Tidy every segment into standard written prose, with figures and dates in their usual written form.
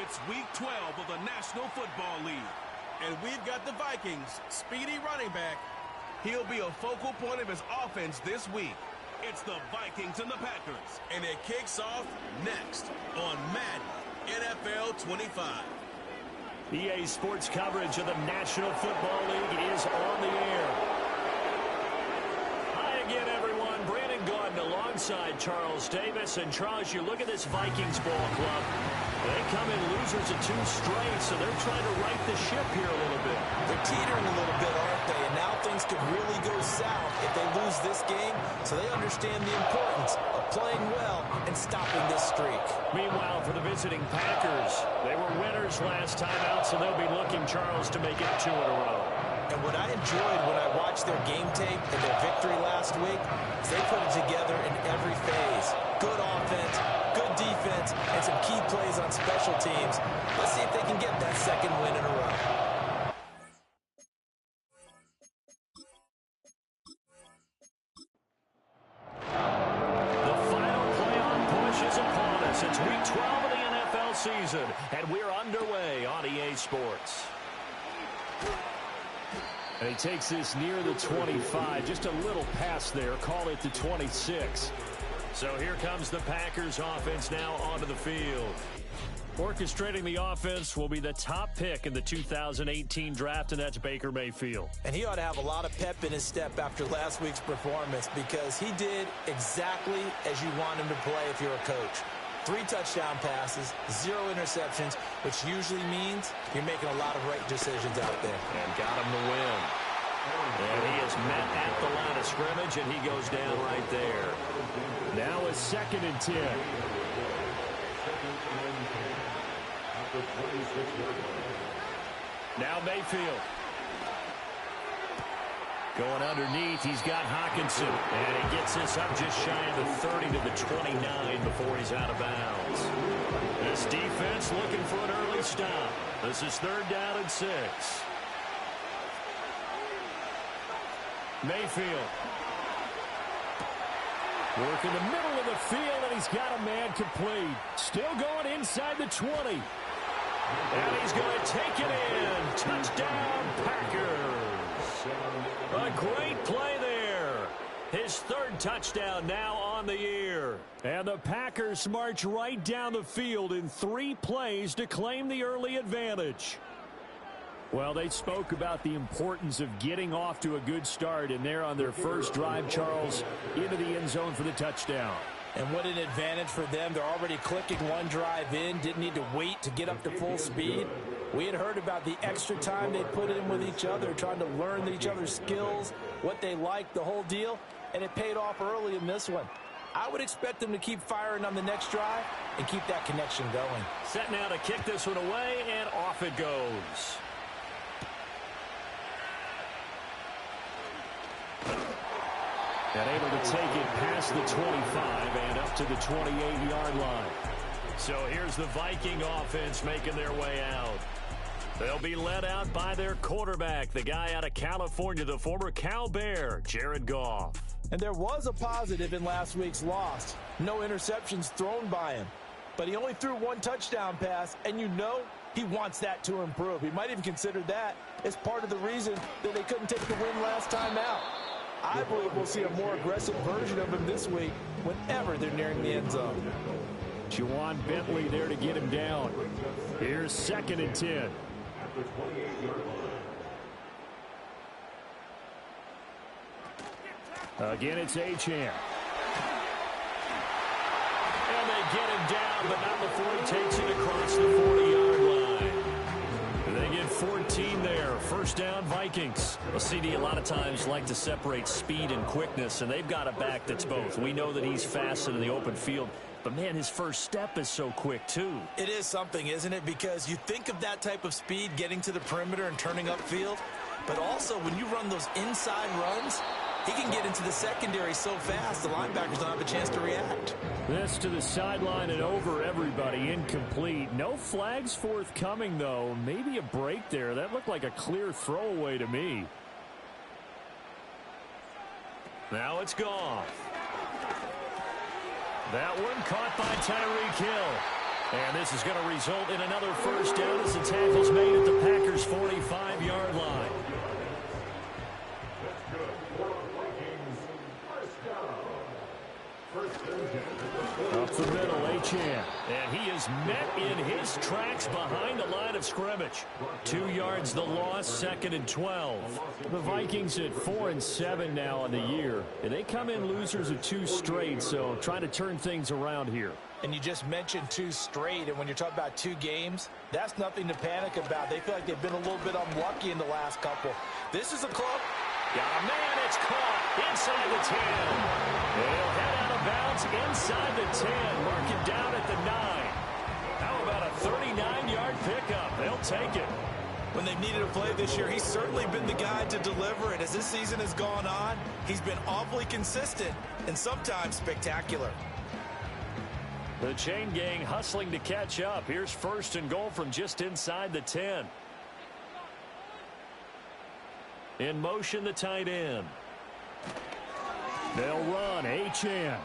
It's week 12 of the National Football League. And we've got the Vikings' speedy running back. He'll be a focal point of his offense this week. It's the Vikings and the Packers. And it kicks off next on Madden NFL 25. EA Sports coverage of the National Football League is on the air. Hi again, everyone. Brandon Gaudin alongside Charles Davis. And Charles, you look at this Vikings ball club. They come in losers of 2 straight, so they're trying to right the ship here a little bit. They're teetering a little bit, aren't they? And now things could really go south if they lose this game. So they understand the importance of playing well and stopping this streak. Meanwhile, for the visiting Packers, they were winners last time out, so they'll be looking, Charles, to make it 2 in a row. And what I enjoyed when I watched their game tape and their victory last week is they put it together in every phase. Good offense, good defense, and some key plays on special teams. Let's see if they can get that 2nd win in a row. The final playoff push is upon us. It's week 12 of the NFL season, and we're underway on EA Sports. And he takes this near the 25, just a little past there, call it the 26. So here comes the Packers offense now onto the field. Orchestrating the offense will be the top pick in the 2018 draft, and that's Baker Mayfield. And he ought to have a lot of pep in his step after last week's performance because he did exactly as you want him to play if you're a coach. 3 touchdown passes, 0 interceptions, which usually means you're making a lot of right decisions out there. And got him the win. And he is met at the line of scrimmage, and he goes down right there. Now a 2nd and 10. Now Mayfield. Going underneath, he's got Hawkinson. And he gets this up just shy of the 30 to the 29 before he's out of bounds. This defense looking for an early stop. This is 3rd down and 6. Mayfield. Working the middle of the field, and he's got a man complete. Still going inside the 20. And he's going to take it in. Touchdown, Packers. A great play there. His 3rd touchdown now on the year. And the Packers march right down the field in 3 plays to claim the early advantage. Well, they spoke about the importance of getting off to a good start, and they're on their first drive, Charles, into the end zone for the touchdown. And what an advantage for them. They're already clicking 1 drive in, didn't need to wait to get up to full speed. We had heard about the extra time they put in with each other, trying to learn each other's skills, what they like, the whole deal, and it paid off early in this one. I would expect them to keep firing on the next drive and keep that connection going. Set now to kick this one away, and off it goes. And able to take it past the 25 and up to the 28-yard line. So here's the Viking offense making their way out. They'll be led out by their quarterback, the guy out of California, the former Cal Bear, Jared Goff. And there was a positive in last week's loss. No interceptions thrown by him. But he only threw 1 touchdown pass, and you know he wants that to improve. He might even consider that as part of the reason that they couldn't take the win last time out. I believe we'll see a more aggressive version of him this week whenever they're nearing the end zone. Juwan Bentley there to get him down. Here's 2nd and 10. Again, it's Achane. And they get him down, but not before he takes it across the 40-yard line. They get 14 there. 1st down, Vikings. Well, CD a lot of times like to separate speed and quickness, and they've got a back that's both. We know that he's fast in the open field, but, man, his first step is so quick, too. It is something, isn't it? Because you think of that type of speed getting to the perimeter and turning upfield, but also when you run those inside runs, he can get into the secondary so fast the linebackers don't have a chance to react. This to the sideline and over everybody. Incomplete. No flags forthcoming, though. Maybe a break there. That looked like a clear throwaway to me. Now it's Goff. That one caught by Tyreek Hill. And this is going to result in another first down as the tackle's made at the Packers' 45-yard line. Up the middle, Achane. And he is met in his tracks behind the line of scrimmage. 2 yards the loss, 2nd and 12. The Vikings at 4-7 now on the year. And they come in losers of 2 straight, so trying to turn things around here. And you just mentioned 2 straight, and when you're talking about 2 games, that's nothing to panic about. They feel like they've been a little bit unlucky in the last couple. This is a club. Got a man, it's caught inside the 10. They'll head out of bounds inside the 10. Mark it down at the 9. How about a 39-yard pickup? They'll take it. When they've needed a play this year, he's certainly been the guy to deliver it. As this season has gone on, he's been awfully consistent and sometimes spectacular. The chain gang hustling to catch up. Here's 1st and goal from just inside the 10. In motion, the tight end. They'll run, Achane.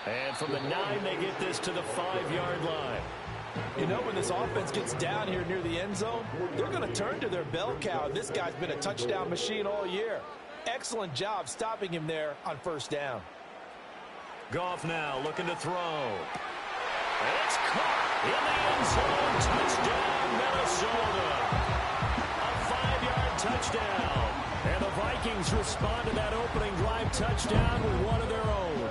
And from the 9, they get this to the 5-yard line. You know, when this offense gets down here near the end zone, they're going to turn to their bell cow. This guy's been a touchdown machine all year. Excellent job stopping him there on 1st down. Goff now looking to throw. It's caught in the end zone. Touchdown, Minnesota. Touchdown. And the Vikings respond to that opening drive touchdown with one of their own.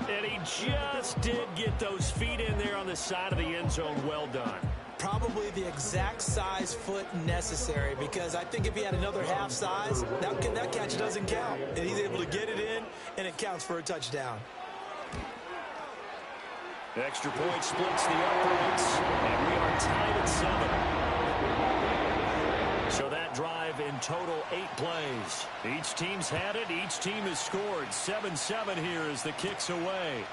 And he just did get those feet in there on the side of the end zone. Well done. Probably the exact size foot necessary, because I think if he had another half size, that catch doesn't count. And he's able to get it in, and it counts for a touchdown. The extra point splits the uprights, and we are tied at 7. So that drive in total 8 plays. Each team's had it. Each team has scored. 7-7 here as the kick's away.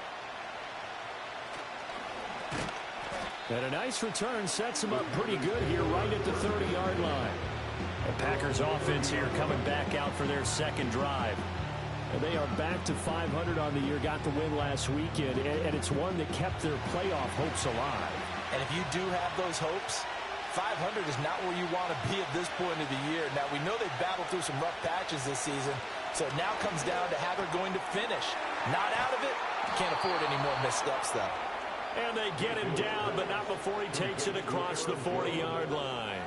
And a nice return sets them up pretty good here right at the 30-yard line. The Packers offense here coming back out for their 2nd drive. And they are back to 500 on the year. Got the win last weekend. And it's one that kept their playoff hopes alive. And if you do have those hopes, 500 is not where you want to be at this point of the year. Now, we know they've battled through some rough patches this season, so it now comes down to how they're going to finish. Not out of it. Can't afford any more missteps, though. And they get him down, but not before he takes it across the 40-yard line.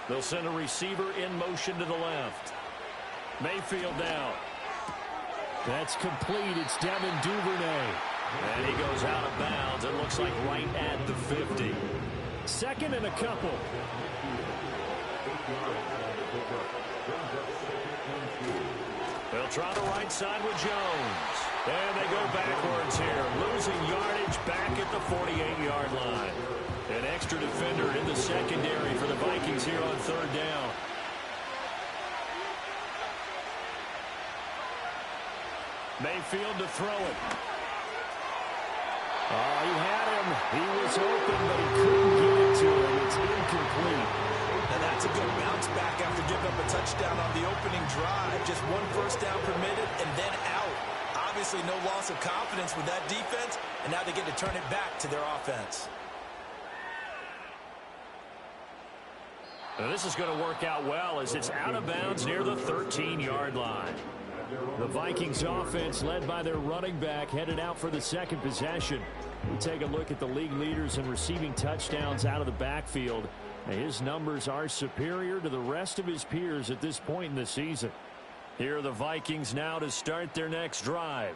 They'll send a receiver in motion to the left. Mayfield down. That's complete. It's Devin Duvernay. And he goes out of bounds. It looks like right at the 50. 2nd and a couple. They'll try the right side with Jones. And they go backwards here. Losing yardage back at the 48-yard line. An extra defender in the secondary for the Vikings here on 3rd down. Mayfield to throw it. Oh, he had him. He was open, but he couldn't get it to him. It's incomplete. Now that's a good bounce back after giving up a touchdown on the opening drive. Just 1 first down permitted and then out. Obviously no loss of confidence with that defense, and now they get to turn it back to their offense. Now this is going to work out well as it's out of bounds near the 13-yard line. The Vikings offense, led by their running back, headed out for the 2nd possession. We take a look at the league leaders in receiving touchdowns out of the backfield. Now, his numbers are superior to the rest of his peers at this point in the season. Here are the Vikings now to start their next drive.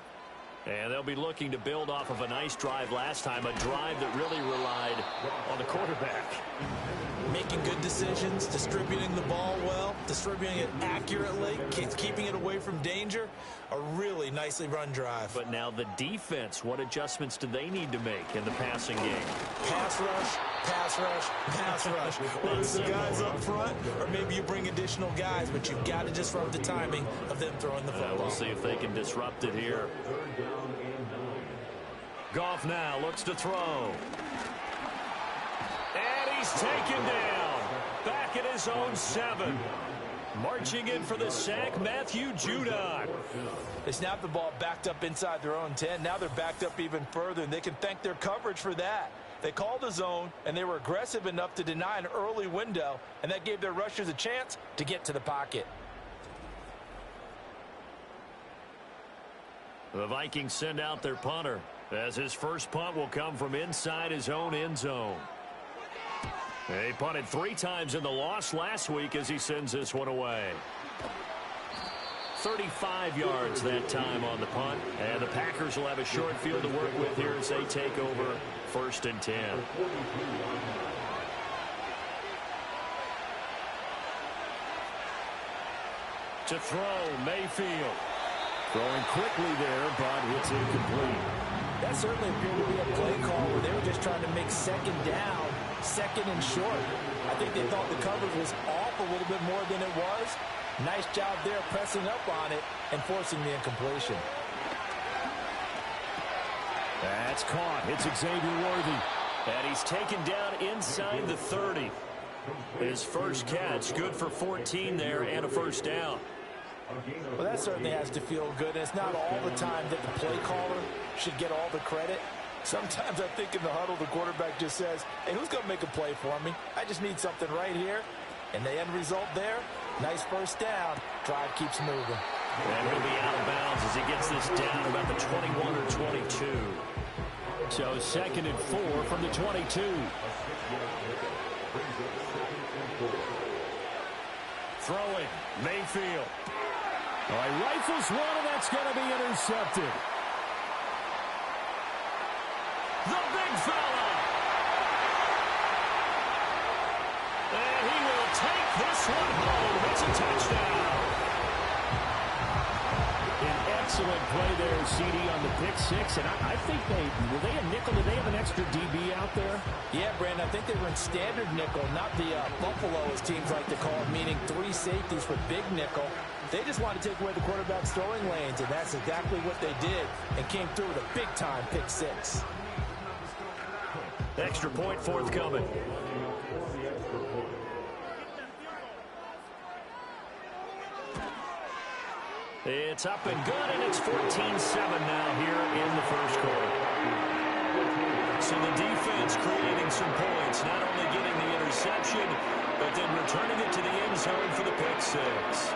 And they'll be looking to build off of a nice drive last time, a drive that really relied on the quarterback. Making good decisions, distributing the ball well, distributing it accurately, keeping it away from danger. A really nicely run drive. But now the defense, what adjustments do they need to make in the passing game? Pass rush, pass rush, pass rush. Whether it's the guys up front or maybe you bring additional guys, but you've got to disrupt the timing of them throwing the football. We'll see if they can disrupt it here. Goff now looks to throw. And he's taken down. Back at his own 7. Marching in for the sack, Matthew Judon. They snapped the ball backed up inside their own 10. Now they're backed up even further, and they can thank their coverage for that. They called the zone, and they were aggressive enough to deny an early window, and that gave their rushers a chance to get to the pocket. The Vikings send out their punter, as his first punt will come from inside his own end zone. He punted 3 times in the loss last week as he sends this one away. 35 yards that time on the punt. And the Packers will have a short field to work with here as they take over 1st and 10. To throw, Mayfield. Throwing quickly there, but it's incomplete. That certainly appeared to be a play call where they were just trying to make second down, second and short. I think they thought the coverage was off a little bit more than it was. Nice job there pressing up on it and forcing the incompletion. That's caught. It's Xavier Worthy. And he's taken down inside the 30. His first catch, good for 14 there and a first down. Well, that certainly has to feel good. And it's not all the time that the play caller should get all the credit. Sometimes I think in the huddle, the quarterback just says, hey, who's going to make a play for me? I just need something right here. And the end result there, nice first down. Drive keeps moving. And he'll be out of bounds as he gets this down about the 21 or 22. So 2nd and 4 from the 22. Throwing, Mayfield. All right, rifles one, and that's going to be intercepted. The big fella. And he will take this one home. It's a touchdown. An excellent play there, CD, on the pick six. And I think were they a nickel? Did they have an extra DB out there? Yeah, Brandon, I think they were in standard nickel, not the Buffalo, as teams like to call it, meaning 3 safeties for big nickel. They just wanted to take away the quarterback's throwing lanes, and that's exactly what they did, and came through with a big-time pick six. Extra point forthcoming. It's up and good, and it's 14-7 now here in the first quarter. So the defense creating some points, not only getting the interception, but then returning it to the end zone for the pick six.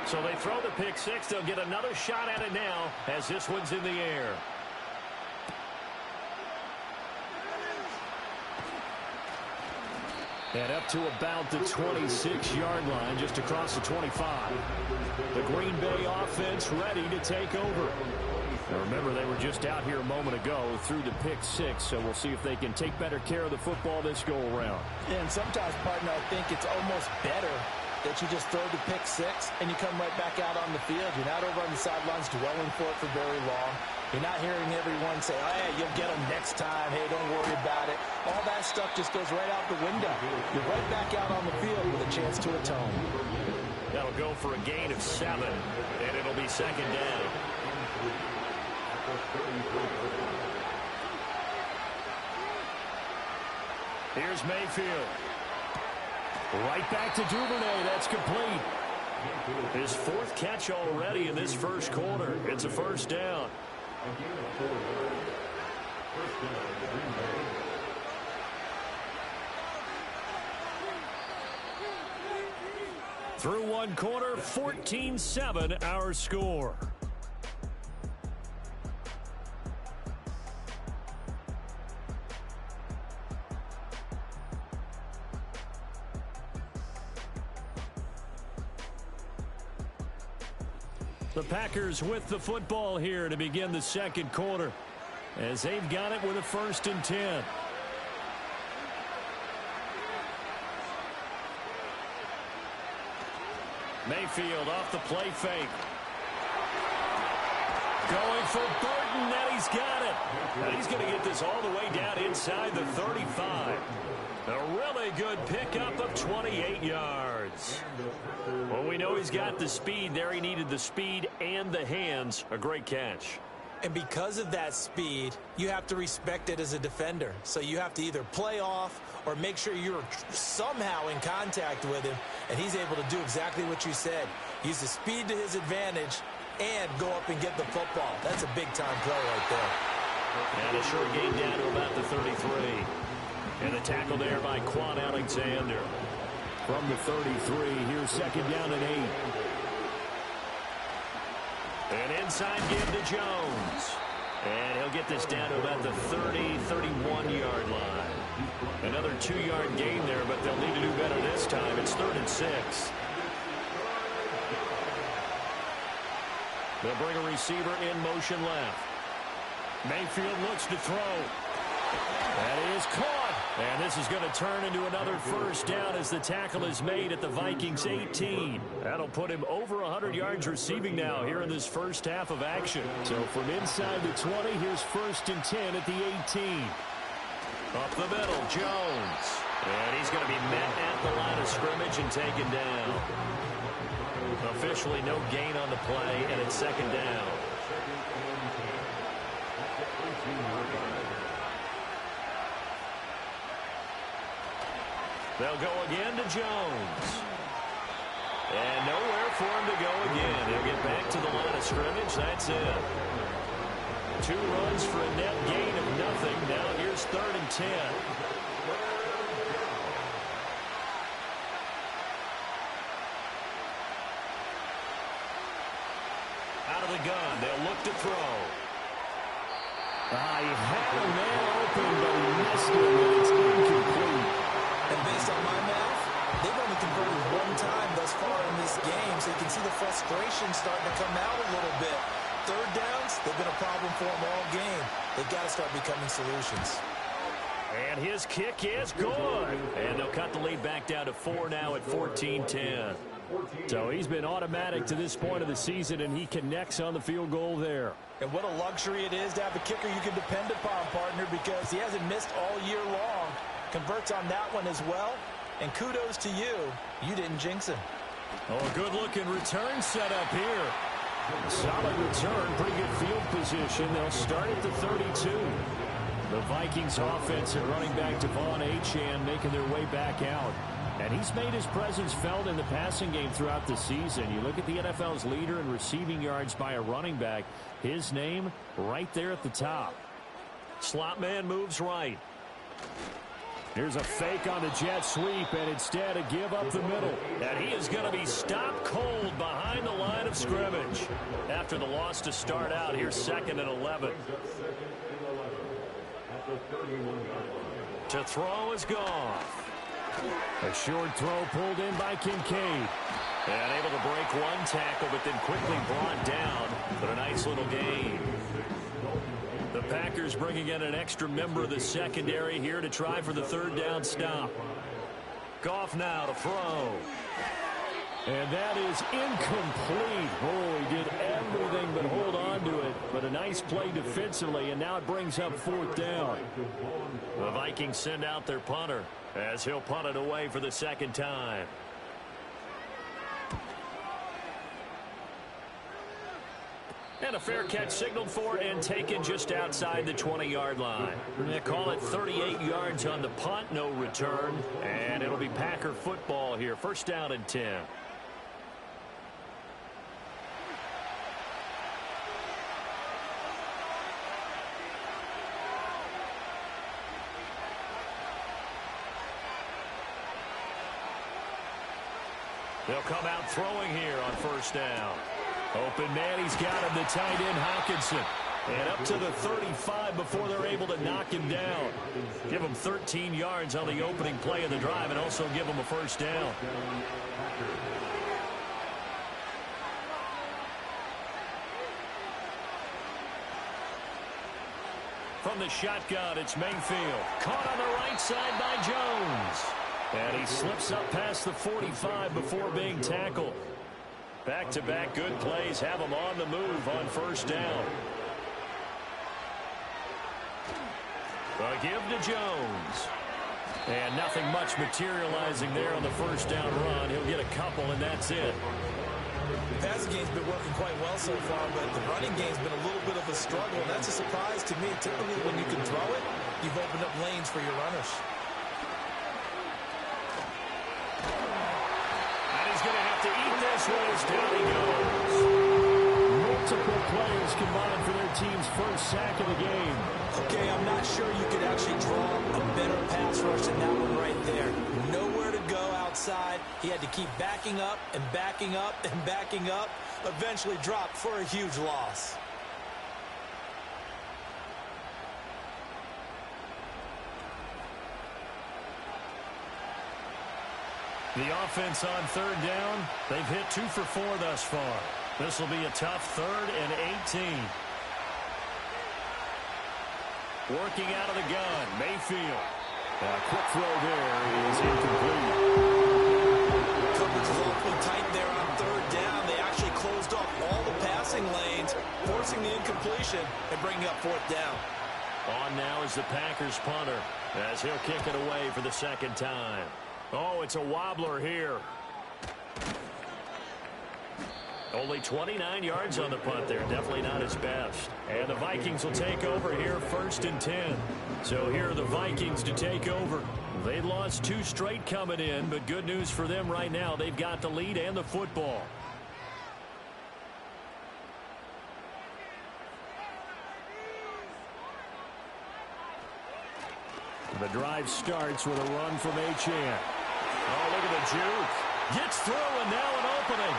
So they throw the pick six. They'll get another shot at it now as this one's in the air. And up to about the 26-yard line, just across the 25. The Green Bay offense ready to take over. Now remember, they were just out here a moment ago through the pick six, so we'll see if they can take better care of the football this go-around. Yeah, and sometimes, partner, I think it's almost better that you just throw the pick six and you come right back out on the field. You're not over on the sidelines dwelling for it for very long. You're not hearing everyone say, oh, yeah, you'll get them next time. Hey, don't worry about it. All that stuff just goes right out the window. You're right back out on the field with a chance to atone. That'll go for a gain of 7, and it'll be second down. Here's Mayfield. Right back to Duvernay. That's complete. His 4th catch already in this first quarter. It's a first down. Through one quarter, 14-7 our score. The Packers with the football here to begin the second quarter, as they've got it with a 1st and 10. Mayfield off the play fake. Going for Burton, and he's got it. And he's going to get this all the way down inside the 35. A really good pickup of 28 yards. Well, we know he's got the speed there. He needed the speed and the hands. A great catch. And because of that speed, you have to respect it as a defender. So you have to either play off or make sure you're somehow in contact with him, and he's able to do exactly what you said. Use the speed to his advantage and go up and get the football. That's a big-time play right there. And a short gain down to about the 33. And the tackle there by Quan Alexander. From the 33, here's second down and 8. An inside give to Jones. And he'll get this down to about the 30, 31-yard line. Another 2-yard gain there, but they'll need to do better this time. It's 3rd and 6. They'll bring a receiver in motion left. Mayfield looks to throw. That is caught. And this is going to turn into another first down as the tackle is made at the Vikings 18. That'll put him over 100 yards receiving now here in this first half of action. So from inside the 20, here's 1st and 10 at the 18. Up the middle, Jones. And he's going to be met at the line of scrimmage and taken down. Officially no gain on the play, and it's 2nd down. They'll go again to Jones. And nowhere for him to go again. He'll get back to the line of scrimmage. That's it. 2 runs for a net gain of nothing. Now here's 3rd and 10. Out of the gun. They'll look to throw. He had a man open, but he missed it. And it's incomplete. And based on my math, they've only converted 1 time thus far in this game, so you can see the frustration starting to come out a little bit. 3rd downs, they've been a problem for them all game. They've got to start becoming solutions. And his kick is good. And they'll cut the lead back down to 4 now at 14-10. So he's been automatic to this point of the season, and he connects on the field goal there. And what a luxury it is to have a kicker you can depend upon, partner, because he hasn't missed all year long. Converts on that one as well. And kudos to you. You didn't jinx him. Oh, a good-looking return set up here. A solid return, pretty good field position. They'll start at the 32. The Vikings offense and running back Devon Achane making their way back out. And he's made his presence felt in the passing game throughout the season. You look at the NFL's leader in receiving yards by a running back. His name right there at the top. Slot man moves right. Here's a fake on the jet sweep, and instead a give up the middle. And he is going to be stopped cold behind the line of scrimmage. After the loss to start out, here's 2nd and 11. To throw is Goff. A short throw pulled in by Kincaid. And able to break 1 tackle, but then quickly brought down. But a nice little gain. The Packers bringing in an extra member of the secondary here to try for the 3rd down stop. Goff now to throw. And that is incomplete. Oh, he did everything but hold on to it. But a nice play defensively, and now it brings up 4th down. The Vikings send out their punter as he'll punt it away for the 2nd time. And a fair catch signaled for and taken just outside the 20-yard line. They call it 38 yards on the punt, no return. And it'll be Packer football here. 1st down and 10. They'll come out throwing here on 1st down. Open man, he's got him, the tight end Hockenson. And up to the 35 before they're able to knock him down. Give him 13 yards on the opening play of the drive and also give him a 1st down. From the shotgun, it's Mayfield. Caught on the right side by Jones. And he slips up past the 45 before being tackled. Back-to-back good plays have him on the move on 1st down. A give to Jones. And nothing much materializing there on the 1st down run. He'll get a couple, and that's it. The passing game's been working quite well so far, but the running game's been a little bit of a struggle. And that's a surprise to me. Typically, when you can throw it, you've opened up lanes for your runners. And he's going to have to eat this one as down he goes. Multiple players combined for their team's first sack of the game. Okay, I'm not sure you could actually draw a better pass rush than that one right there. Nowhere to go outside. He had to keep backing up and backing up and backing up. Eventually dropped for a huge loss. The offense on third down, they've hit 2 for 4 thus far. This will be a tough 3rd and 18. Working out of the gun, Mayfield. A quick throw there is incomplete. Coverage is awfully tight there on third down. They actually closed off all the passing lanes, forcing the incompletion and bringing up 4th down. On now is the Packers punter as he'll kick it away for the 2nd time. Oh, it's a wobbler here. Only 29 yards on the punt there. Definitely not his best. And the Vikings will take over here 1st and 10. So here are the Vikings to take over. They lost 2 straight coming in, but good news for them right now. They've got the lead and the football. The drive starts with a run from Achane. Oh, look at the juke. Gets through and now an opening.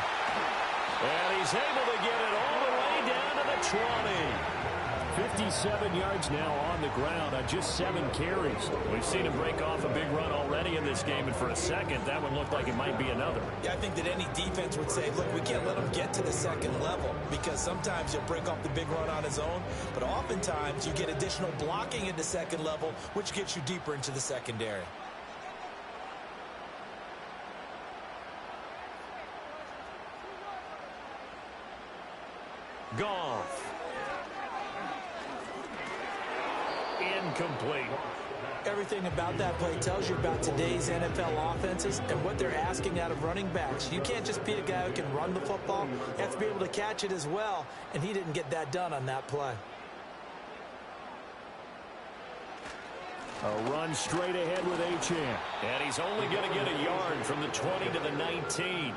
And he's able to get it all the way down to the 20. 57 yards now on the ground on just 7 carries. We've seen him break off a big run already in this game, and for a second, that one looked like it might be another. Yeah, I think that any defense would say, look, we can't let him get to the 2nd level because sometimes he'll break off the big run on his own, but oftentimes you get additional blocking into 2nd level, which gets you deeper into the secondary. Goff. Incomplete. Everything about that play tells you about today's NFL offenses and what they're asking out of running backs. You can't just be a guy who can run the football. You have to be able to catch it as well, and he didn't get that done on that play. A run straight ahead with Achane. And he's only going to get a yard from the 20 to the 19.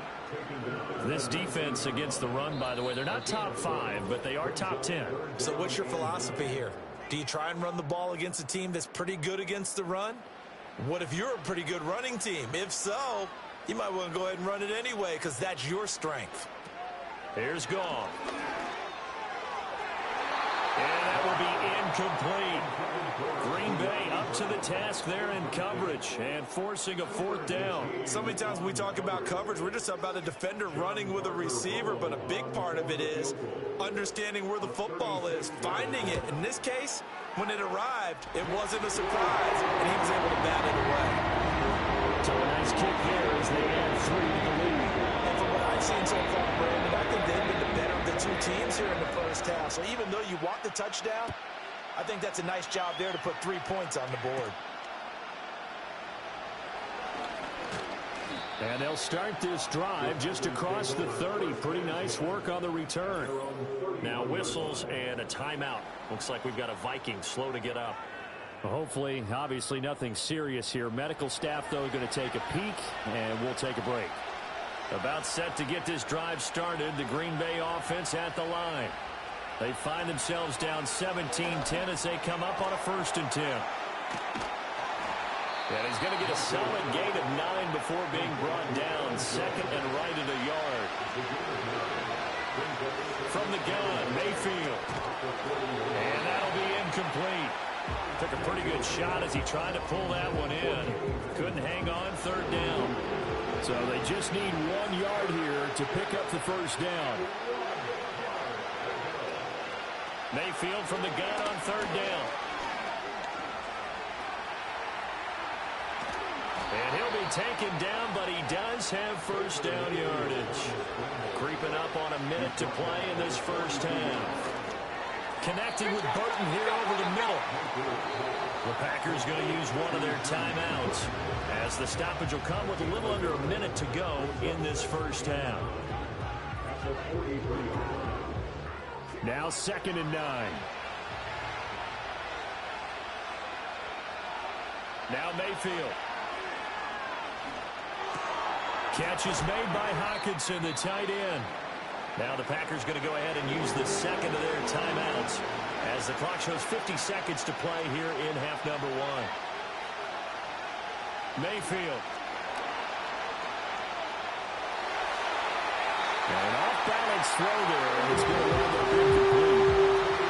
This defense against the run, by the way, they're not top 5, but they are top 10. So what's your philosophy here? Do you try and run the ball against a team that's pretty good against the run? What if you're a pretty good running team? If so, you might want to go ahead and run it anyway because that's your strength. Here's Goff. And that will be incomplete. Green Bay up to the task there in coverage and forcing a 4th down. So many times when we talk about coverage, we're just about a defender running with a receiver, but a big part of it is understanding where the football is, finding it. In this case, when it arrived, it wasn't a surprise, and he was able to bat it away. So a nice kick there as they add 3 to the lead. And from what I've seen so far, Brandon, I think they've been the better of the 2 teams here in the first half. So even though you want the touchdown, I think that's a nice job there to put 3 points on the board. And they'll start this drive just across the 30. Pretty nice work on the return. Now whistles and a timeout. Looks like we've got a Viking slow to get up. Well, hopefully, obviously nothing serious here. Medical staff, though, going to take a peek, and we'll take a break. About set to get this drive started. The Green Bay offense at the line. They find themselves down 17-10 as they come up on a 1st and 10. And he's going to get a solid gain of 9 before being brought down. 2nd and right at a yard. From the gun, Mayfield. And that'll be incomplete. Took a pretty good shot as he tried to pull that one in. Couldn't hang on 3rd down. So they just need 1 yard here to pick up the 1st down. Mayfield from the gun on 3rd down. And he'll be taken down, but he does have 1st down yardage. Creeping up on a minute to play in this first half. Connecting with Burton here over the middle. The Packers going to use one of their timeouts as the stoppage will come with a little under a minute to go in this first half. Now 2nd and 9. Now Mayfield. Catch is made by Hockenson, the tight end. Now the Packers going to go ahead and use the second of their timeouts as the clock shows 50 seconds to play here in half number 1. Mayfield. An off-balance throw there, and it's going to wind up incomplete.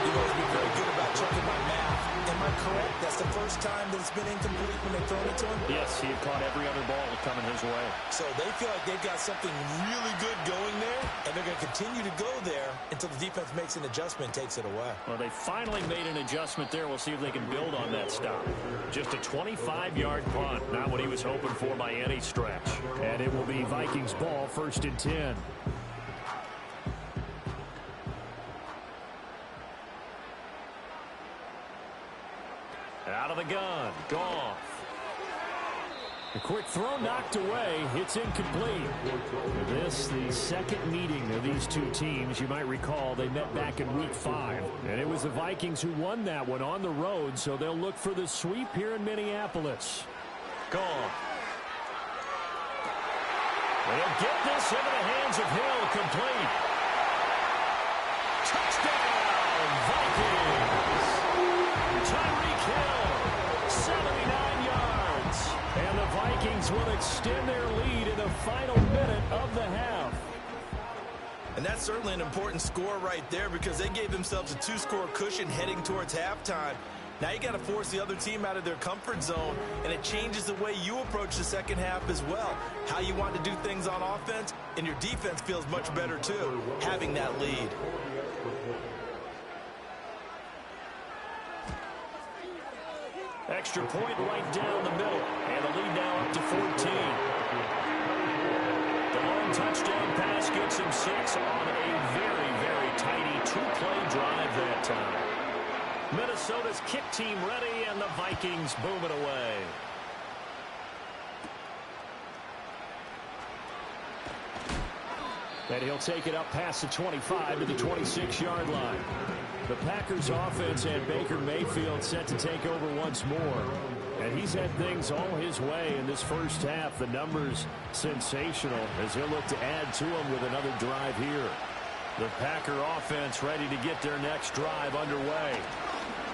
You've always been very good about checking my math. Am I correct? That's the first time that it's been incomplete when they've thrown it to him? Yes, he had caught every other ball coming his way. So they feel like they've got something really good going there, and they're going to continue to go there until the defense makes an adjustment and takes it away. Well, they finally made an adjustment there. We'll see if they can build on that stop. Just a 25-yard punt, not what he was hoping for by any stretch. And it will be Vikings ball, 1st and 10. Out of the gun, Goff. A quick throw knocked away. It's incomplete. This, the second meeting of these two teams. You might recall they met back in Week 5. And it was the Vikings who won that one on the road, so they'll look for the sweep here in Minneapolis. Goff. They'll get this into the hands of Hill, complete. Touchdown, Vikings! Tyreek Hill, 79 yards. And the Vikings will extend their lead in the final minute of the half. And that's certainly an important score right there because they gave themselves a 2-score cushion heading towards halftime. Now you got to force the other team out of their comfort zone, and it changes the way you approach the second half as well. How you want to do things on offense, and your defense feels much better too, having that lead. Extra point right down the middle, and the lead now up to 14. The long touchdown pass gets him 6 on a very, very tidy 2-play drive that time. Minnesota's kick team ready, and the Vikings booming away. And he'll take it up past the 25 to the 26-yard line. The Packers offense had Baker Mayfield set to take over once more. And he's had things all his way in this first half. The numbers sensational as he'll look to add to them with another drive here. The Packer offense ready to get their next drive underway.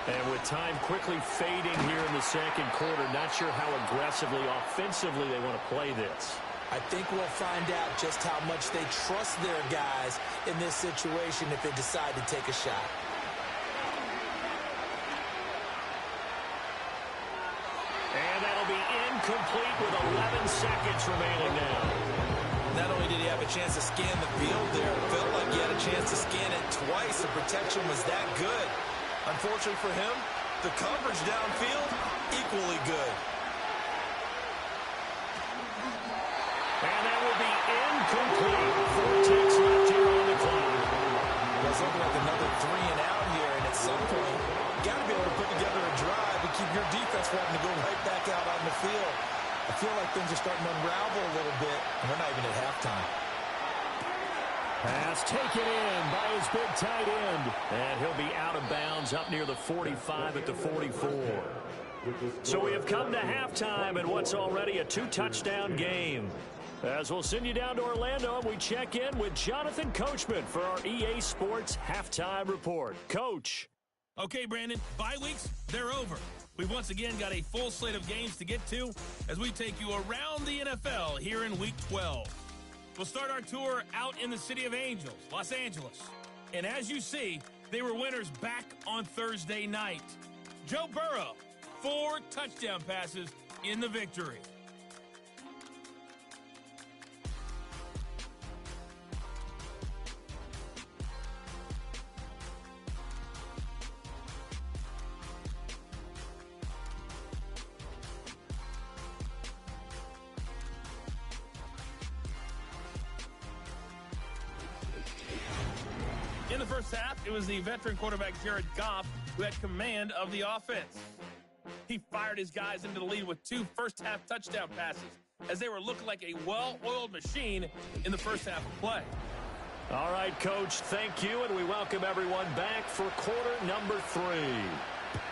And with time quickly fading here in the second quarter, not sure how aggressively, offensively they want to play this. I think we'll find out just how much they trust their guys in this situation if they decide to take a shot. And that'll be incomplete with 11 seconds remaining now. Not only did he have a chance to scan the field there, it felt like he had a chance to scan it twice. The protection was that good. Unfortunately for him, the coverage downfield, equally good. And that will be incomplete. 4 ticks left here on the clock. It's looking like another 3 and out here, and at some point, you got to be able to put together a drive and keep your defense from having to go right back out on the field. I feel like things are starting to unravel a little bit, and we're not even at halftime. Pass taken in by his big tight end. And he'll be out of bounds up near the 45 at the 44. So we have come to halftime in what's already a 2-touchdown game. As we'll send you down to Orlando, we check in with Jonathan Coachman for our EA Sports Halftime Report. Coach. Okay, Brandon, bye weeks, they're over. We've once again got a full slate of games to get to as we take you around the NFL here in Week 12. We'll start our tour out in the City of Angels, Los Angeles. And as you see, they were winners back on Thursday night. Joe Burrow, 4 touchdown passes in the victory. In the first half, it was the veteran quarterback Jared Goff who had command of the offense. He fired his guys into the lead with 2 first-half touchdown passes as they were looking like a well-oiled machine in the first half of play. All right, Coach, thank you, and we welcome everyone back for quarter number 3.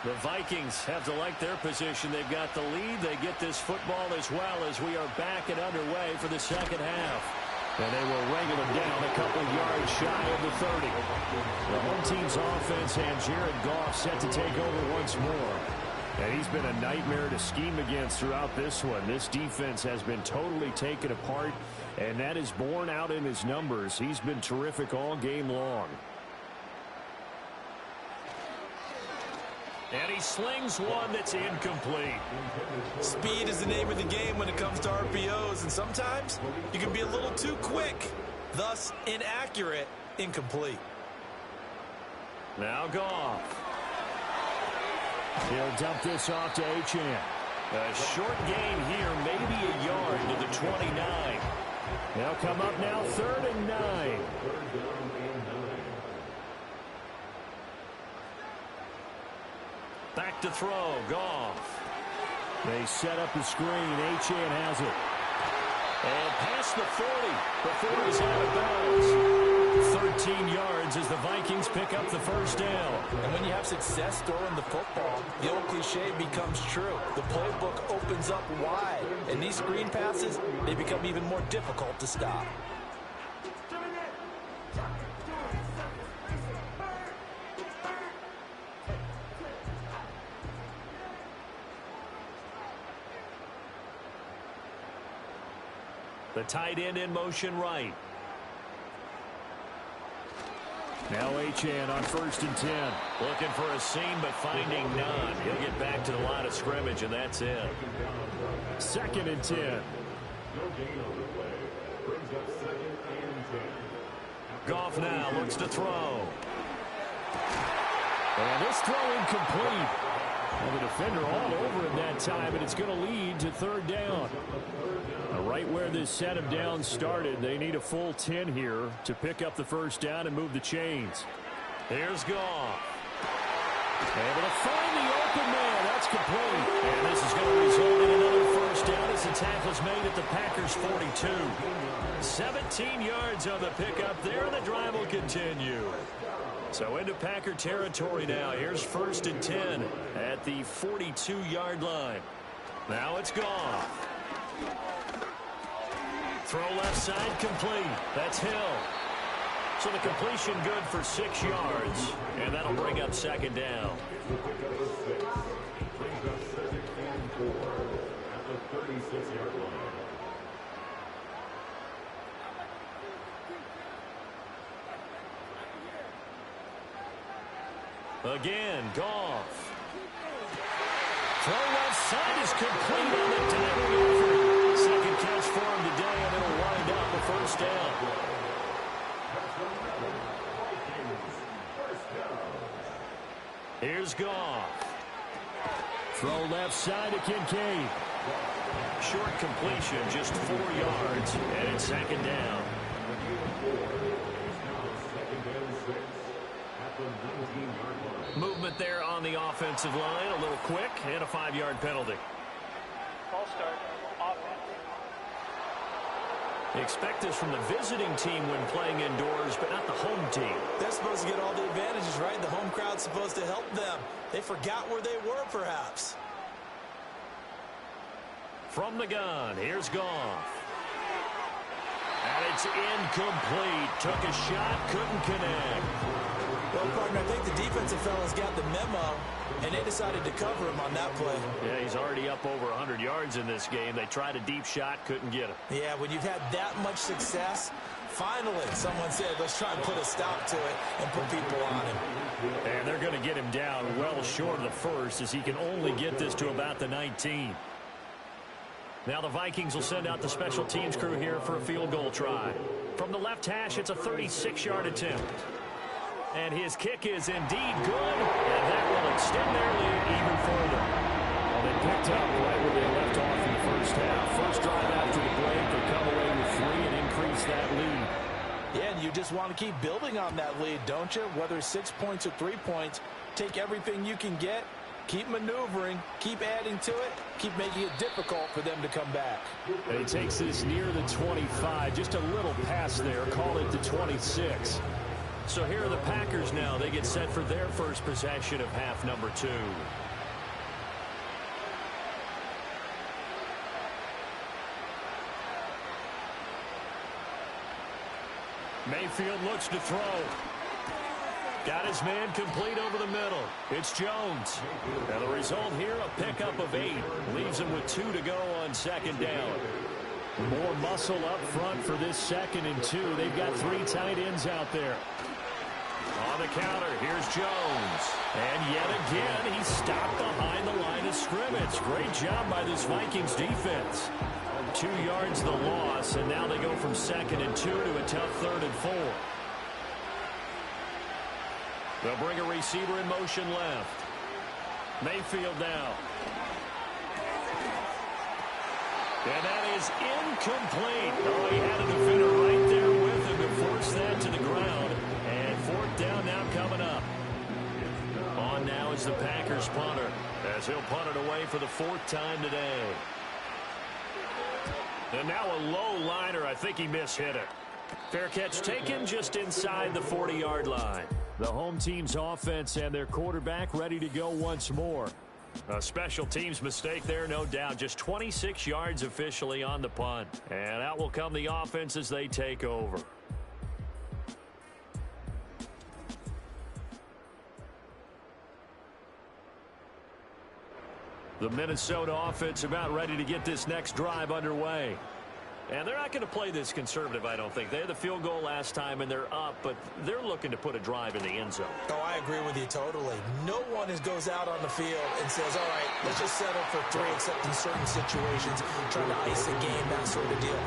The Vikings have to like their position. They've got the lead. They get this football as well as we are back and underway for the second half. And they will wrangle it down a couple yards shy of the 30. The home team's offense and Jared Goff set to take over once more. And he's been a nightmare to scheme against throughout this one. This defense has been totally taken apart, and that is borne out in his numbers. He's been terrific all game long. And he slings one that's incomplete. Speed is the name of the game when it comes to RPOs, and sometimes you can be a little too quick. Thus, inaccurate, incomplete. Now Goff. He'll dump this off to Achane. A short gain here, maybe a yard to the 29. They'll come up now 3rd and 9. Back to throw, Goff. They set up the screen. Achane has it. And past the 40 before he's out of bounds. 13 yards as the Vikings pick up the first down. And when you have success throwing the football, the old cliche becomes true. The playbook opens up wide. And these screen passes, they become even more difficult to stop. The tight end in motion right. Now Achane on 1st and 10. Looking for a seam, but finding none. He'll get back to the line of scrimmage, and that's it. 2nd and 10. Goff now looks to throw. And this throw incomplete. Well, the defender all over him that time, and it's going to lead to 3rd down. Right where this set of downs started, they need a full 10 here to pick up the first down and move the chains. Here's Goff. Able to find the open man. That's complete. And this is going to result in another first down as the tackle's made at the Packers' 42. 17 yards on the pickup there, and the drive will continue. So into Packer territory now. Here's 1st and 10 at the 42-yard line. Now it's Goff. Throw left side complete. That's Hill. So the completion good for 6 yards. And that'll bring up 2nd down. Again, Goff. Throw left side is complete on the diving effort. Second catch for him today, and it'll wind up a first down. Here's Goff. Throw left side to Kincaid. Short completion, just 4 yards, and it's 2nd down. Movement there on the offensive line, a little quick, and a 5-yard penalty. Ball start, offense. Expect this from the visiting team when playing indoors, but not the home team. They're supposed to get all the advantages, right? The home crowd's supposed to help them. They forgot where they were, perhaps. From the gun, here's Goff. And it's incomplete. Took a shot, couldn't connect. Well, partner, I think the defensive fellas got the memo, and they decided to cover him on that play. Yeah, he's already up over 100 yards in this game. They tried a deep shot, couldn't get him. Yeah, when you've had that much success, finally someone said, let's try and put a stop to it and put people on him. And they're going to get him down well short of the first, as he can only get this to about the 19. Now the Vikings will send out the special teams crew here for a field goal try. From the left hash, it's a 36-yard attempt. And his kick is indeed good, and that will extend their lead even further. Well, they picked up right where they left off in the first half. First drive after the break, they come away with 3 and increase that lead. Yeah, and you just want to keep building on that lead, don't you? Whether 6 points or 3 points, take everything you can get Keep maneuvering, keep adding to it, keep making it difficult for them to come back. And he takes this near the 25, just a little pass there, call it the 26. So here are the Packers now. They get set for their first possession of half number 2. Mayfield looks to throw. Got his man complete over the middle. It's Jones. And the result here, a pickup of 8. Leaves him with 2 to go on second down. More muscle up front for this 2nd and 2. They've got 3 tight ends out there. On the counter, here's Jones. And yet again, he's stopped behind the line of scrimmage. Great job by this Vikings defense. 2 yards the loss, and now they go from 2nd and 2 to a tough 3rd and 4. They'll bring a receiver in motion left. Mayfield now. And that is incomplete. Oh, he had a defender right there with him to force that to the ground. And 4th down now coming up. On now is the Packers punter, as he'll punt it away for the 4th time today. And now a low liner. I think he mishit it. Fair catch taken just inside the 40-yard line. The home team's offense and their quarterback ready to go once more. A special teams mistake there, no doubt. Just 26 yards officially on the punt. And out will come the offense as they take over. The Minnesota offense about ready to get this next drive underway. And they're not going to play this conservative, I don't think. They had the field goal last time, and they're up, but they're looking to put a drive in the end zone. Oh, I agree with you totally. No one goes out on the field and says, all right, let's just settle for 3, except in certain situations, trying to ice a game, that sort of deal.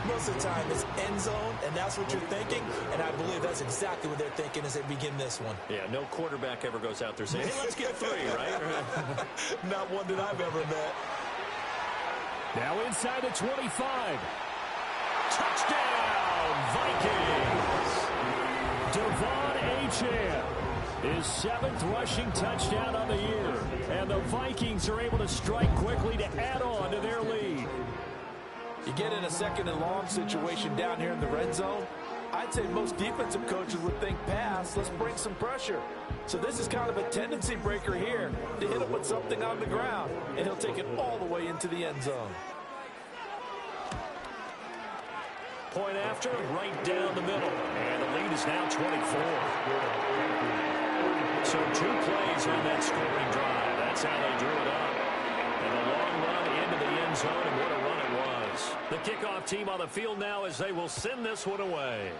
Most of the time, it's end zone, and that's what you're thinking, and I believe that's exactly what they're thinking as they begin this one. Yeah, no quarterback ever goes out there saying, hey, let's get 3, right? Not one that I've ever met. Now inside the 25. Touchdown, Vikings! Devon Achane, his 7th rushing touchdown on the year. And the Vikings are able to strike quickly to add on to their lead. You get in a 2nd and long situation down here in the red zone, I'd say most defensive coaches would think pass, let's bring some pressure. So this is kind of a tendency breaker here to hit him with something on the ground, and he'll take it all the way into the end zone. Point after, right down the middle. And the lead is now 24. So 2 plays on that scoring drive. That's how they drew it up. And a long run into the end zone, and what a run it was. The kickoff team on the field now as they will send this one away.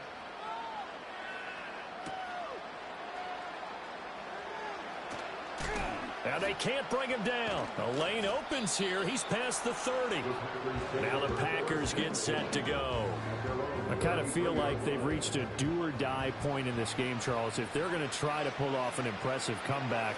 And they can't bring him down. The lane opens here. He's past the 30. Now the Packers get set to go. I kind of feel like they've reached a do-or-die point in this game, Charles. If they're going to try to pull off an impressive comeback,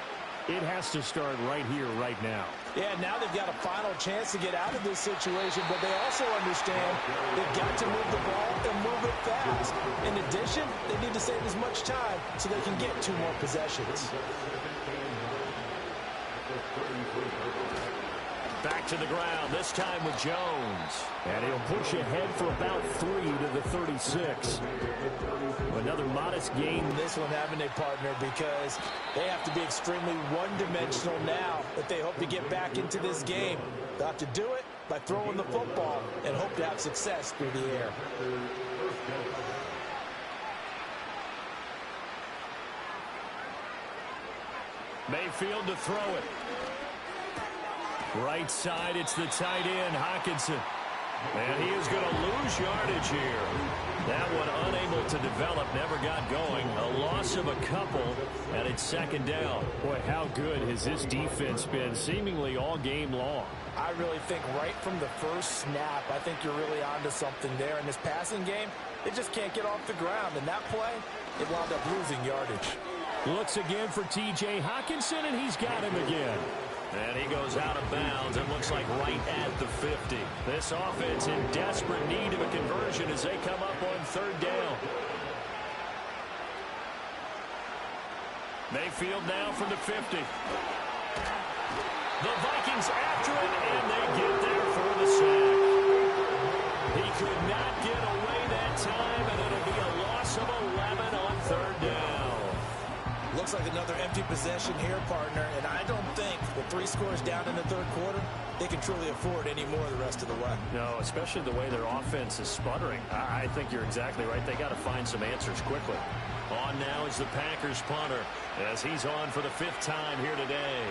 it has to start right here, right now. Yeah, now they've got a final chance to get out of this situation, but they also understand they've got to move the ball and move it fast. In addition, they need to save as much time so they can get 2 more possessions. Back to the ground, this time with Jones. And he'll push ahead for about 3 to the 36. Another modest gain. This one having a partner because they have to be extremely one-dimensional now if they hope to get back into this game. They'll have to do it by throwing the football and hope to have success through the air. Mayfield to throw it. Right side, it's the tight end, Hockenson. And he is going to lose yardage here. That one unable to develop, never got going. A loss of a couple, and it's 2nd down. Boy, how good has this defense been seemingly all game long? I really think right from the first snap, I think you're really onto something there. In this passing game, they just can't get off the ground. And that play, it wound up losing yardage. Looks again for T.J. Hockenson, and he's got him again. And he goes out of bounds. It looks like right at the 50. This offense in desperate need of a conversion as they come up on 3rd down. Mayfield now from the 50. The Vikings after it, and they get there for the sack. He could not get away that time, and it'll be a loss of 11 on third down. Looks like another empty possession here, partner, and I don't think with 3 scores down in the third quarter, they can truly afford any more the rest of the way. No, especially the way their offense is sputtering. I think you're exactly right. They got to find some answers quickly. On now is the Packers punter as he's on for the 5th time here today.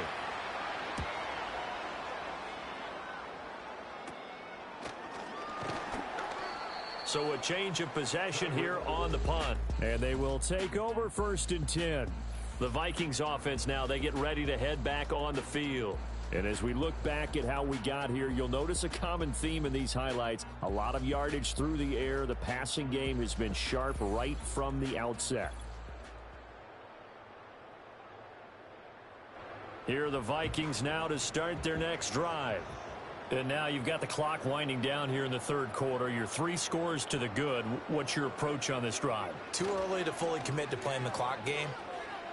So a change of possession here on the punt. And they will take over 1st and 10. The Vikings offense now, they get ready to head back on the field. And as we look back at how we got here, you'll notice a common theme in these highlights. A lot of yardage through the air. The passing game has been sharp right from the outset. Here are the Vikings now to start their next drive. And now you've got the clock winding down here in the third quarter. You're 3 scores to the good. What's your approach on this drive? Too early to fully commit to playing the clock game.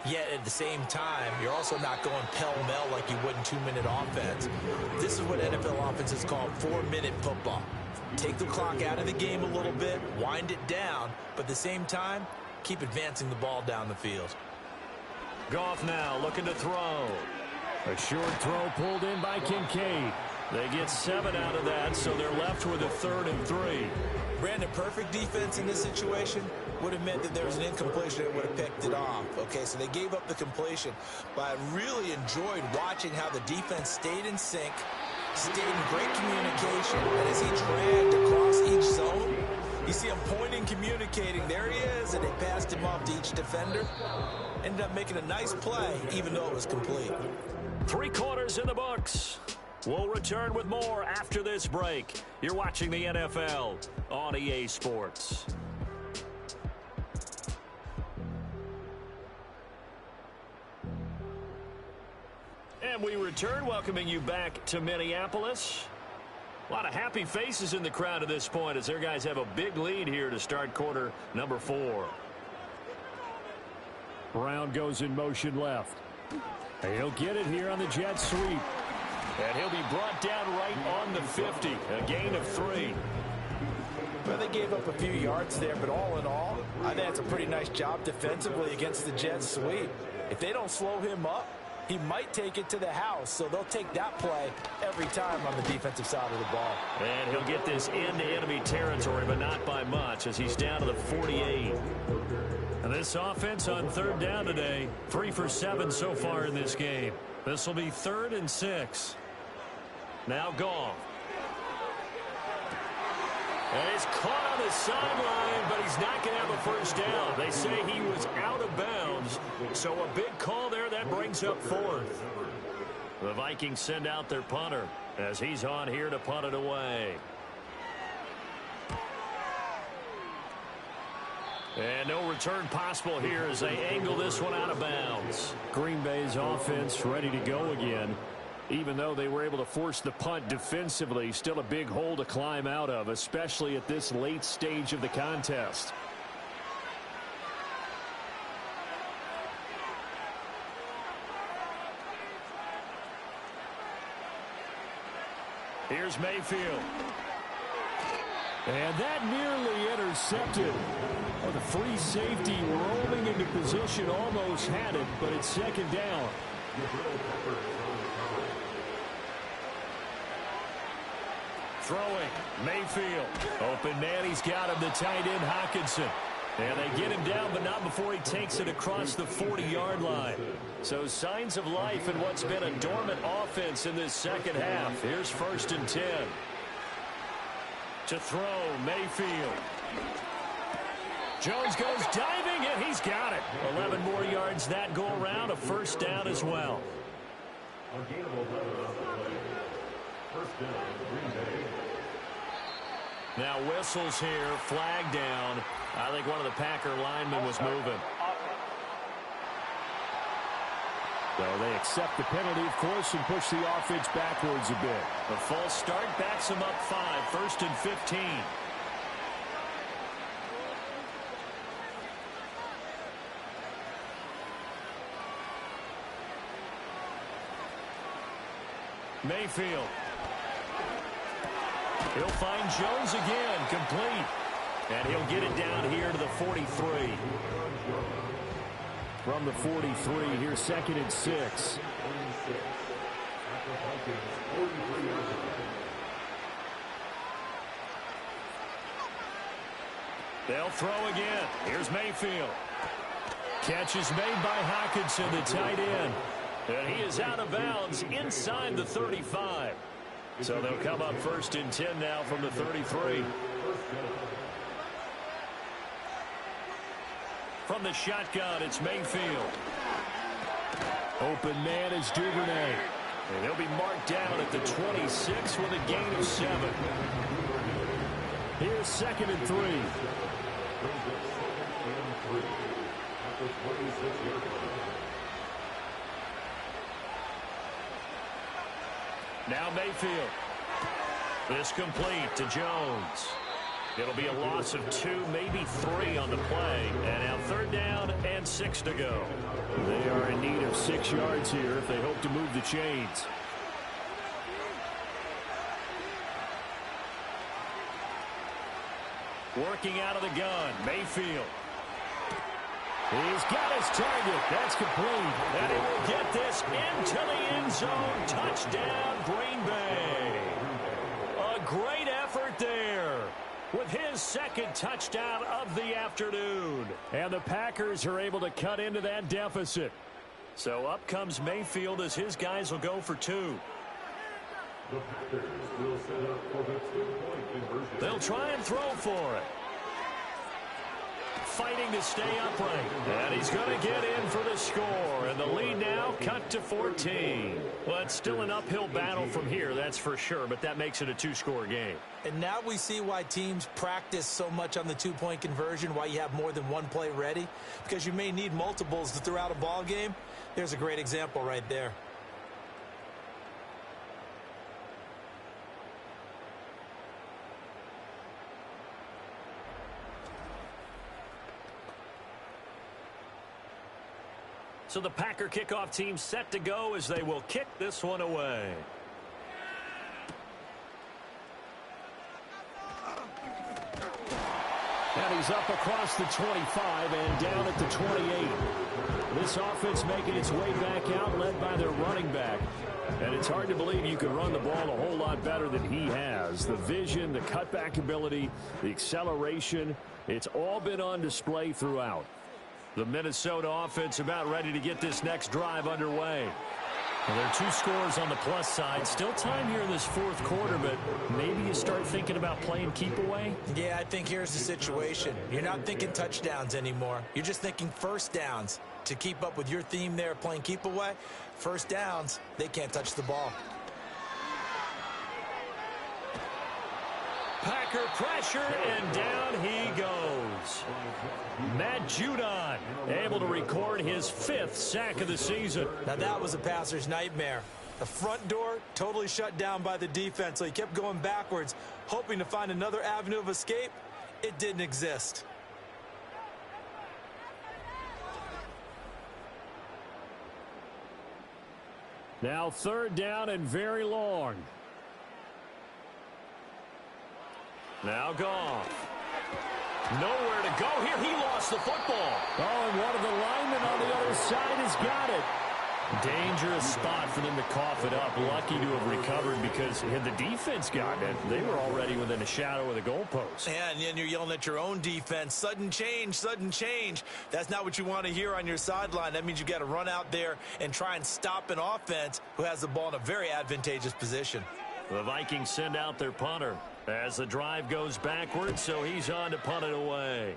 Yet at the same time, you're also not going pell-mell like you would in 2-minute offense. This is what NFL offenses call 4-minute football. Take the clock out of the game a little bit, wind it down, but at the same time, keep advancing the ball down the field. Goff now looking to throw. A short throw pulled in by Kincaid. They get 7 out of that, so they're left with a 3rd and 3. Brandon, perfect defense in this situation would have meant that there was an incompletion that would have picked it off. Okay, so they gave up the completion, but I really enjoyed watching how the defense stayed in sync, stayed in great communication, and as he dragged across each zone, you see him pointing, communicating. There he is, and they passed him off to each defender. Ended up making a nice play, even though it was complete. 3 quarters in the books. We'll return with more after this break. You're watching the NFL on EA Sports. And we return, welcoming you back to Minneapolis. A lot of happy faces in the crowd at this point as their guys have a big lead here to start quarter number 4. Brown goes in motion left. He'll get it here on the jet sweep. And he'll be brought down right on the 50. A gain of 3. Well, they gave up a few yards there, but all in all, I think that's a pretty nice job defensively against the jet sweep. If they don't slow him up, he might take it to the house, so they'll take that play every time on the defensive side of the ball. And he'll get this into enemy territory, but not by much as he's down to the 48. And this offense on 3rd down today, 3 for 7 so far in this game. This will be 3rd and 6. Now Goff. And he's caught on the sideline, but he's not going to have a first down. They say he was out of bounds, so a big call there that brings up 4th. The Vikings send out their punter as he's on here to punt it away. And no return possible here as they angle this one out of bounds. Green Bay's offense ready to go again. Even though they were able to force the punt defensively, still a big hole to climb out of, especially at this late stage of the contest. Here's Mayfield. And that nearly intercepted. Oh, the free safety rolling into position almost had it, but it's 2nd down. Throwing, Mayfield. Open man, he's got him, the tight end, Hockenson. And they get him down, but not before he takes it across the 40-yard line. So signs of life in what's been a dormant offense in this second half. Here's 1st and 10. To throw, Mayfield. Jones goes diving, and he's got it. 11 more yards that go around, a first down as well. Now whistles here, flag down. I think one of the Packer linemen was moving. So they accept the penalty, of course, and push the offense backwards a bit. The false start backs them up 5, 1st and 15. Mayfield. He'll find Jones again, complete. And he'll get it down here to the 43. From the 43, here's 2nd and 6. They'll throw again. Here's Mayfield. Catch is made by Hockenson, the tight end. And he is out of bounds inside the 35. So they'll come up 1st and 10 now from the 33. From the shotgun, it's Mayfield. Open man is Duvernay. And he'll be marked down at the 26 with a gain of 7. Here's 2nd and 3. Now Mayfield. This complete to Jones. It'll be a loss of 2, maybe 3 on the play. And now 3rd down and 6 to go. They are in need of 6 yards here if they hope to move the chains. Working out of the gun, Mayfield. He's got his target. That's complete. And he will get this into the end zone. Touchdown, Green Bay. A great effort there with his 2nd touchdown of the afternoon. And the Packers are able to cut into that deficit. So up comes Mayfield as his guys will go for 2. The Packers will set up for the 2-point conversion. They'll try and throw for it. Fighting to stay upright. And he's going to get in for the score. And the lead now cut to 14. Well, it's still an uphill battle from here, that's for sure. But that makes it a 2-score game. And now we see why teams practice so much on the 2-point conversion, why you have more than one play ready. Because you may need multiples to throw out a ball game. There's a great example right there. So the Packer kickoff team set to go as they will kick this one away. And he's up across the 25 and down at the 28. This offense making its way back out, led by their running back. And it's hard to believe you can run the ball a whole lot better than he has. The vision, the cutback ability, the acceleration, it's all been on display throughout. The Minnesota offense about ready to get this next drive underway. Well, there are 2 scores on the plus side. Still time here in this 4th quarter, but maybe you start thinking about playing keep away? Yeah, I think here's the situation. You're not thinking touchdowns anymore. You're just thinking 1st downs. To keep up with your theme there, playing keep away, 1st downs, they can't touch the ball. Packer pressure, and down he goes. Matt Judon able to record his 5th sack of the season. Now that was a passer's nightmare. The front door totally shut down by the defense, so he kept going backwards, hoping to find another avenue of escape. It didn't exist. Now 3rd down and very long. Now Goff. Nowhere to go here. He lost the football. Oh, and one of the linemen on the other side has got it. Dangerous spot for them to cough it up. Lucky to have recovered because had the defense gotten it, they were already within a shadow of the goalpost. Yeah, and then you're yelling at your own defense. Sudden change, sudden change. That's not what you want to hear on your sideline. That means you got to run out there and try and stop an offense who has the ball in a very advantageous position. The Vikings send out their punter as the drive goes backwards, so he's on to punt it away.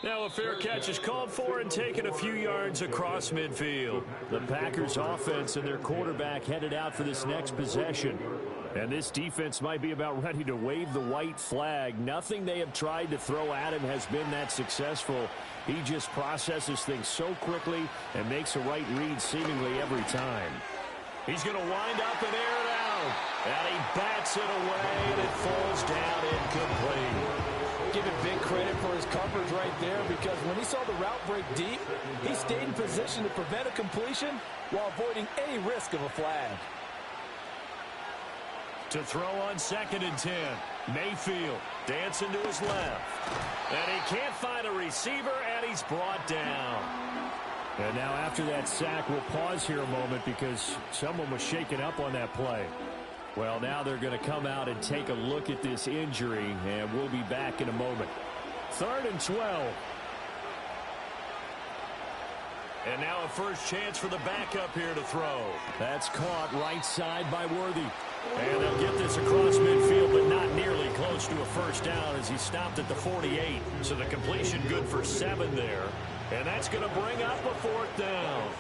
Now a fair catch is called for and taken a few yards across midfield. The Packers offense and their quarterback headed out for this next possession. And this defense might be about ready to wave the white flag. Nothing they have tried to throw at him has been that successful. He just processes things so quickly and makes a right read seemingly every time. He's going to wind up and air it out. And he bats it away, and it falls down incomplete. Give him big credit for his coverage right there, because when he saw the route break deep, he stayed in position to prevent a completion while avoiding any risk of a flag. To throw on 2nd and 10. Mayfield dancing to his left. And he can't find a receiver, and he's brought down. And now after that sack, we'll pause here a moment because someone was shaken up on that play. Well, now they're going to come out and take a look at this injury, and we'll be back in a moment. 3rd and 12. And now a first chance for the backup here to throw. That's caught right side by Worthy. And they'll get this across midfield, but not nearly close to a first down as he stopped at the 48. So the completion good for 7 there. And that's going to bring up a 4th down.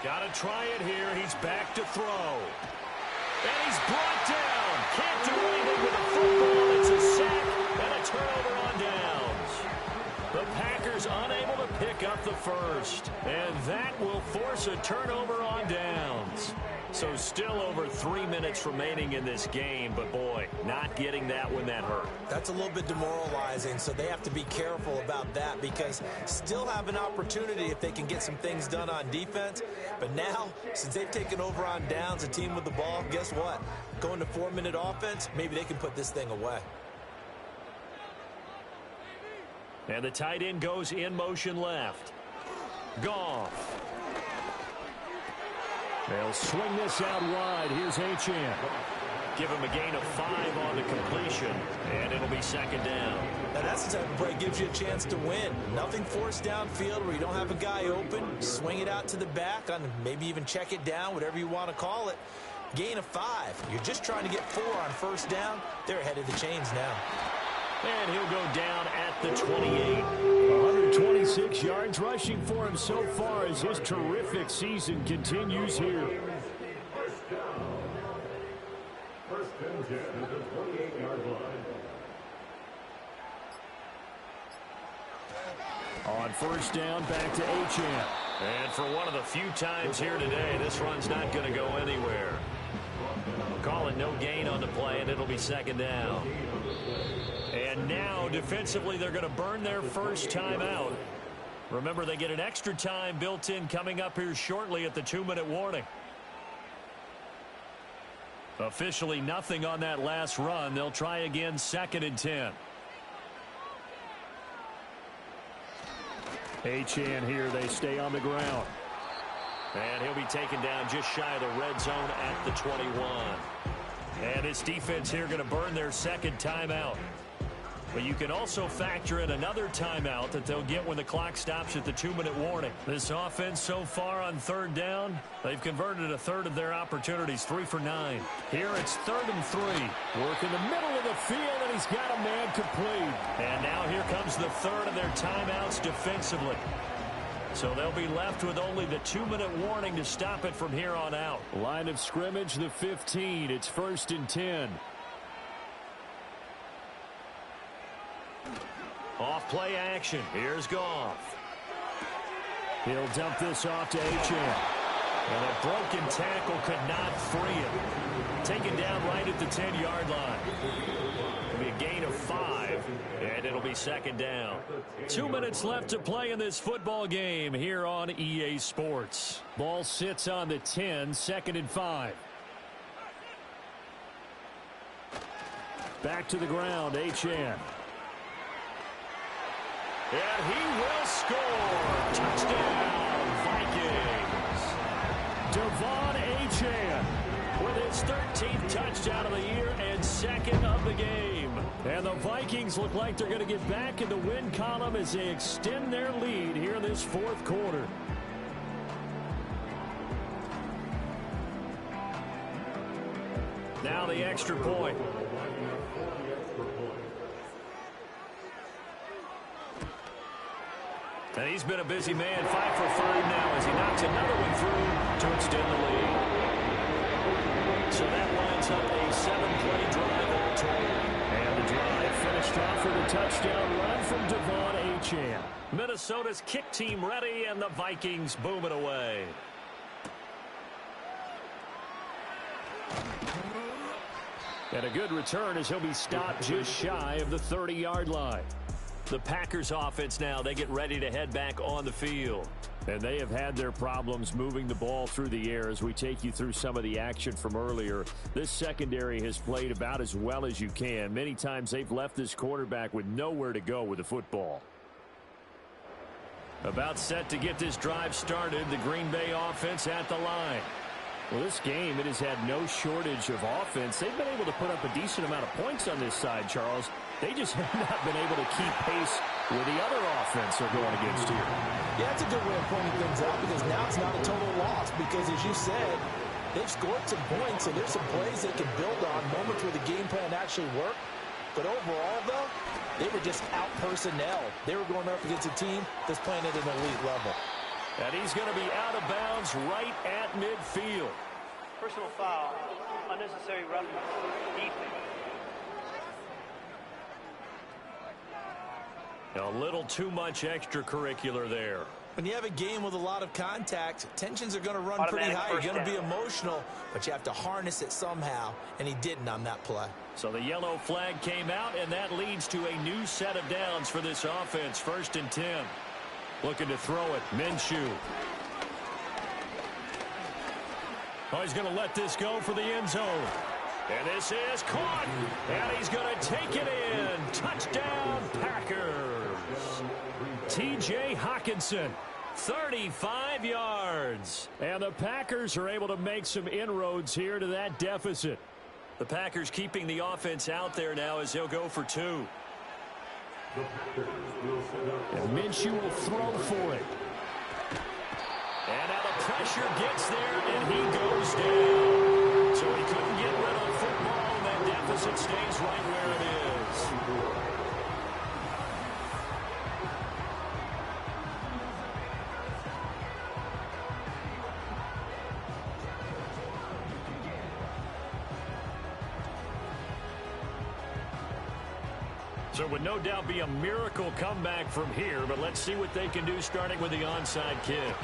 Got to try it here. He's back to throw. And he's brought down. Can't do anything with the football. It's a sack and a turnover on downs. The Packers unable to pick up the first. And that will force a turnover on downs. So still over 3 minutes remaining in this game. But, boy, not getting that when that hurt. That's a little bit demoralizing, so they have to be careful about that because still have an opportunity if they can get some things done on defense. But now, since they've taken over on downs, a team with the ball, guess what? Going to 4-minute offense, maybe they can put this thing away. And the tight end goes in motion left. Goff. They'll swing this out wide. Here's Achane. Give him a gain of 5 on the completion, and it'll be 2nd down. Now that's the type of play that gives you a chance to win. Nothing forced downfield where you don't have a guy open. Swing it out to the back, on maybe even check it down, whatever you want to call it. Gain of 5. You're just trying to get 4 on first down. They're ahead of the chains now. And he'll go down at the 28. 126 yards rushing for him so far as his terrific season continues here. First and 10 at the 28-yard line. On first down, back to Achane. And for one of the few times here today, this run's not going to go anywhere. Call it no gain on the play, and it'll be 2nd down. And now, defensively, they're going to burn their first timeout. Remember, they get an extra time built in coming up here shortly at the 2-minute warning. Officially nothing on that last run. They'll try again 2nd and 10. Achane here. They stay on the ground. And he'll be taken down just shy of the red zone at the 21. And this defense here going to burn their 2nd timeout. But you can also factor in another timeout that they'll get when the clock stops at the 2-minute warning. This offense so far on 3rd down, they've converted a third of their opportunities, 3 for 9. Here it's 3rd and 3. Work in the middle of the field, and he's got a man complete. And now here comes the third of their timeouts defensively. So they'll be left with only the 2-minute warning to stop it from here on out. Line of scrimmage, the 15. It's 1st and 10. Off-play action. Here's Goff. He'll dump this off to Achane. And a broken tackle could not free him. Taken down right at the 10-yard line. It'll be a gain of 5, and it'll be 2nd down. 2 minutes left to play in this football game here on EA Sports. Ball sits on the 10, 2nd and 5. Back to the ground, Achane. And he will score. Touchdown, Vikings. Devon Achane with his 13th touchdown of the year and 2nd of the game. And the Vikings look like they're going to get back in the win column as they extend their lead here in this 4th quarter. Now the extra point. And he's been a busy man, 5 for 5 now as he knocks another one through to extend the lead. So that lines up a 7-play drive all told. And the drive finished off with a touchdown run from Devon Achane. Minnesota's kick team ready, and the Vikings boom it away. And a good return as he'll be stopped just shy of the 30-yard line. The Packers offense now, they get ready to head back on the field. And they have had their problems moving the ball through the air as we take you through some of the action from earlier. This secondary has played about as well as you can. Many times they've left this quarterback with nowhere to go with the football. About set to get this drive started, the Green Bay offense at the line. Well, this game, it has had no shortage of offense. They've been able to put up a decent amount of points on this side, Charles. They just have not been able to keep pace with the other offense they're going against here. Yeah, that's a good way of pointing things out because now it's not a total loss because, as you said, they've scored some points, so there's some plays they can build on, moments where the game plan actually worked. But overall, though, they were just out personnel. They were going up against a team that's playing at an elite level. And he's going to be out of bounds right at midfield. Personal foul, unnecessary roughness, defense. A little too much extracurricular there. When you have a game with a lot of contact, tensions are going to run pretty high. You're going to be emotional, but you have to harness it somehow, and he didn't on that play. So the yellow flag came out, and that leads to a new set of downs for this offense. 1st and 10. Looking to throw it. Minshew. Oh, he's going to let this go for the end zone. And this is caught. And he's going to take it in. Touchdown, Packers. T.J. Hockenson, 35 yards. And the Packers are able to make some inroads here to that deficit. The Packers keeping the offense out there now as they'll go for 2. And Minshew will throw for it. And now the pressure gets there, and he goes down. So he couldn't get rid of the football, and that deficit stays right where it is. So it would no doubt be a miracle comeback from here, but let's see what they can do starting with the onside kick.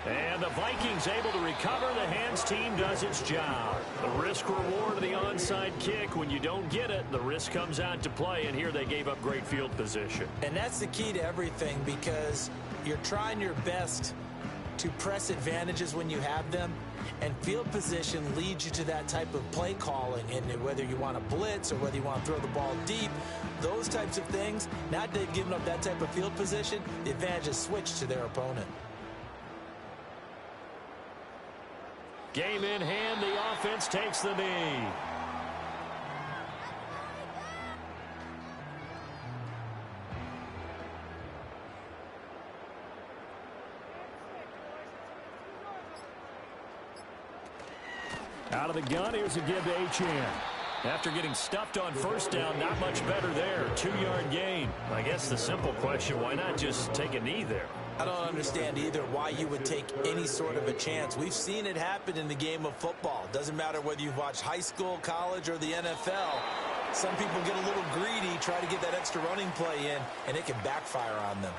And the Vikings able to recover. The hands team does its job. The risk reward of the onside kick. When you don't get it, the risk comes out to play, and here they gave up great field position. And that's the key to everything because you're trying your best to press advantages when you have them, and field position leads you to that type of play calling. And whether you want to blitz or whether you want to throw the ball deep, those types of things, now that they've given up that type of field position, the advantage is switched to their opponent. Game in hand, the offense takes the knee. Out of the gun, here's a give to Achane. After getting stuffed on 1st down, not much better there. 2-yard gain. I guess the simple question, why not just take a knee there? I don't understand either why you would take any sort of a chance. We've seen it happen in the game of football. Doesn't matter whether you've watched high school, college, or the NFL. Some people get a little greedy, try to get that extra running play in, and it can backfire on them.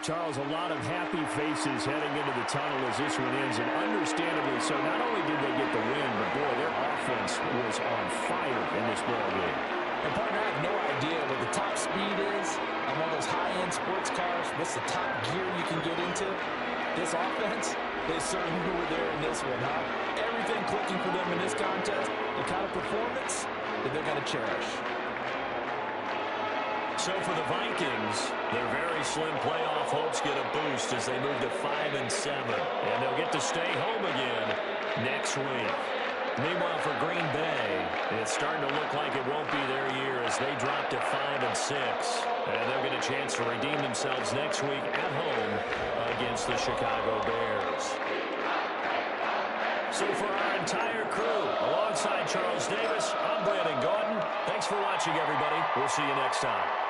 Charles, a lot of happy faces heading into the tunnel as this one ends, and understandably so. Not only did they get the win, but boy, their offense was on fire in this ball game. And partner, I have no idea what the top speed is on one of those high-end sports cars. What's the top gear you can get into? This offense, they certainly were there in this one, huh? Everything clicking for them in this contest, the kind of performance that they're going to cherish. So for the Vikings, their very slim playoff hopes get a boost as they move to 5-7. And they'll get to stay home again next week. Meanwhile, for Green Bay, it's starting to look like it won't be their year as they drop to 5-6. And they'll get a chance to redeem themselves next week at home against the Chicago Bears. So for our entire crew, alongside Charles Davis, I'm Brandon Gordon. Thanks for watching, everybody. We'll see you next time.